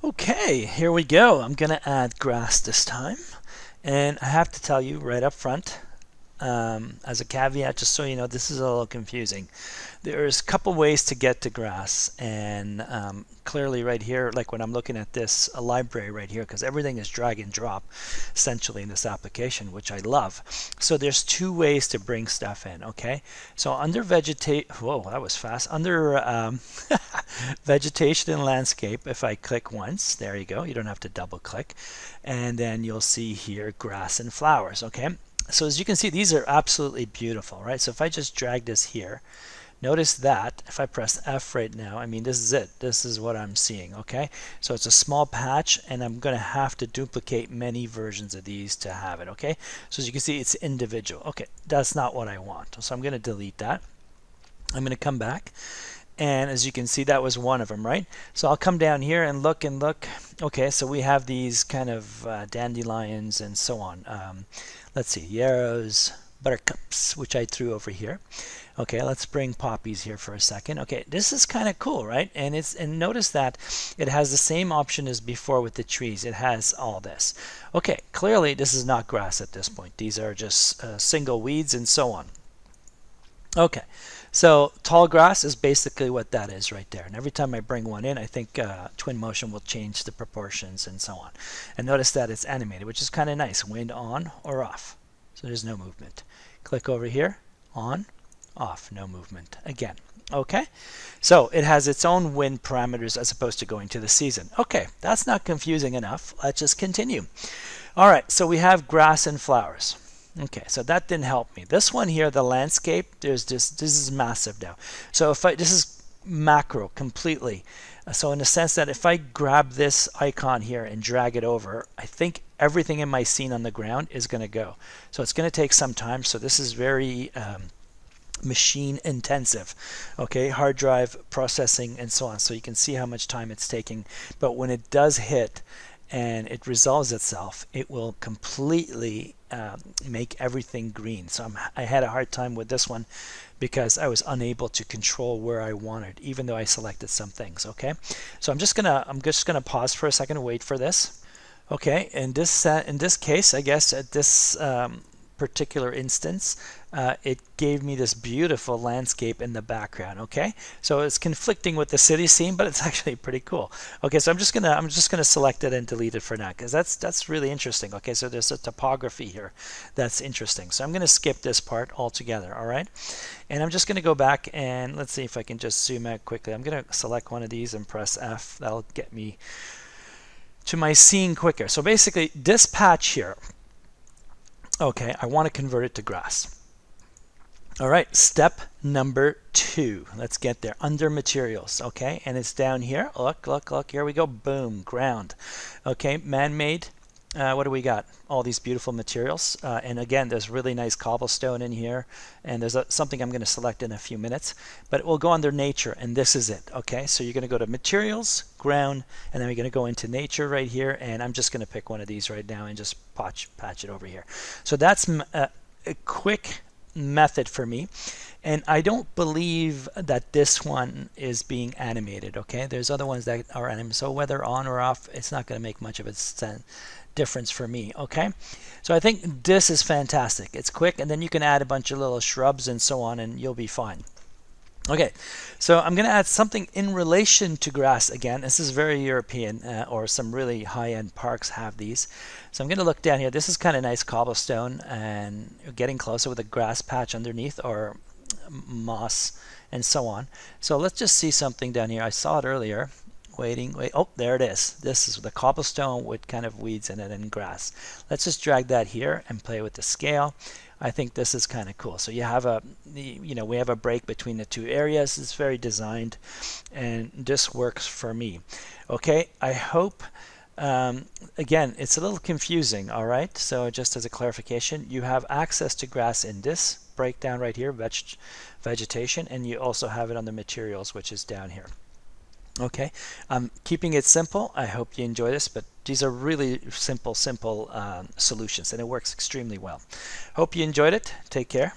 Okay, here we go. I'm going to add grass this time. And I have to tell you right up front, as a caveat, just so you know, this is a little confusing. There's a couple ways to get to grass, and clearly right here, like when I'm looking at this a library right here, because everything is drag and drop essentially in this application, which I love. So there's two ways to bring stuff in. Okay, so under whoa, that was fast. Under vegetation and landscape, if I click once, there you go, you don't have to double click, and then you'll see here grass and flowers. Okay, so as you can see, these are absolutely beautiful, right? So if I just drag this here, notice that if I press F right now, I mean, this is it. This is what I'm seeing, okay? So it's a small patch, and I'm going to have to duplicate many versions of these to have it, okay? So as you can see, it's individual. Okay, that's not what I want. So I'm going to delete that. I'm going to come back, and as you can see, that was one of them, right? So I'll come down here and look and look. Okay, so we have these kind of dandelions and so on. Let's see, yarrows, buttercups, which I threw over here. Okay, let's bring poppies here for a second. Okay, this is kind of cool, right? And notice that it has the same option as before with the trees. It has all this. Okay, clearly this is not grass at this point. These are just single weeds and so on. Okay, so tall grass is basically what that is right there. And every time I bring one in, I think Twinmotion will change the proportions and so on. And notice that it's animated, which is kind of nice. Wind on or off. So there's no movement. Click over here, on, off, no movement again. Okay, so it has its own wind parameters as opposed to going to the season. Okay, that's not confusing enough. Let's just continue. All right, so we have grass and flowers. Okay, so that didn't help me. This one here, the landscape, this is massive now. So this is macro completely. So in the sense that if I grab this icon here and drag it over, I think everything in my scene on the ground is going to go. So it's going to take some time. So this is very machine intensive. Okay, hard drive processing and so on. So you can see how much time it's taking. But when it does hit and it resolves itself, it will completely make everything green. So I had a hard time with this one because I was unable to control where I wanted, even though I selected some things. Okay, so I'm just gonna pause for a second and wait for this. Okay, in this case, I guess at this particular instance, it gave me this beautiful landscape in the background. Okay, so it's conflicting with the city scene, but it's actually pretty cool. Okay, so I'm just gonna select it and delete it for now because that's really interesting. Okay, so there's a topography here that's interesting. So I'm gonna skip this part altogether. All right, and I'm just gonna go back and let's see if I can just zoom out quickly. I'm gonna select one of these and press F. That'll get me to my scene quicker. So basically, this patch here. Okay, I want to convert it to grass. All right, step number 2. Let's get there. Under materials, okay, and it's down here. Look, look, look. Here we go. Boom, ground. Okay, man-made. What do we got? All these beautiful materials. And again, there's really nice cobblestone in here. And there's something I'm going to select in a few minutes. But it will go under nature, and this is it. Okay, so you're going to go to materials, ground, and then we're going to go into nature right here. And I'm just going to pick one of these right now and just patch it over here. So that's a quick method for me. And I don't believe that this one is being animated. Okay, there's other ones that are animated. So whether on or off, it's not going to make much of a difference for me. Okay, so I think this is fantastic. It's quick, and then you can add a bunch of little shrubs and so on, and you'll be fine. Okay, so I'm going to add something in relation to grass again. This is very European, or some really high-end parks have these. So I'm going to look down here. This is kind of nice cobblestone, and getting closer with a grass patch underneath, or moss and so on. So let's just see something down here. I saw it earlier. Wait. Oh, there it is. This is the cobblestone with kind of weeds in it and grass. Let's just drag that here and play with the scale. I think this is kind of cool. So you have we have a break between the two areas. It's very designed, and this works for me. Okay, I hope. Again, it's a little confusing. All right. So just as a clarification, you have access to grass in this breakdown right here, vegetation, and you also have it on the materials, which is down here. Okay, I'm keeping it simple. I hope you enjoy this, but these are really simple solutions, and it works extremely well. Hope you enjoyed it. Take care.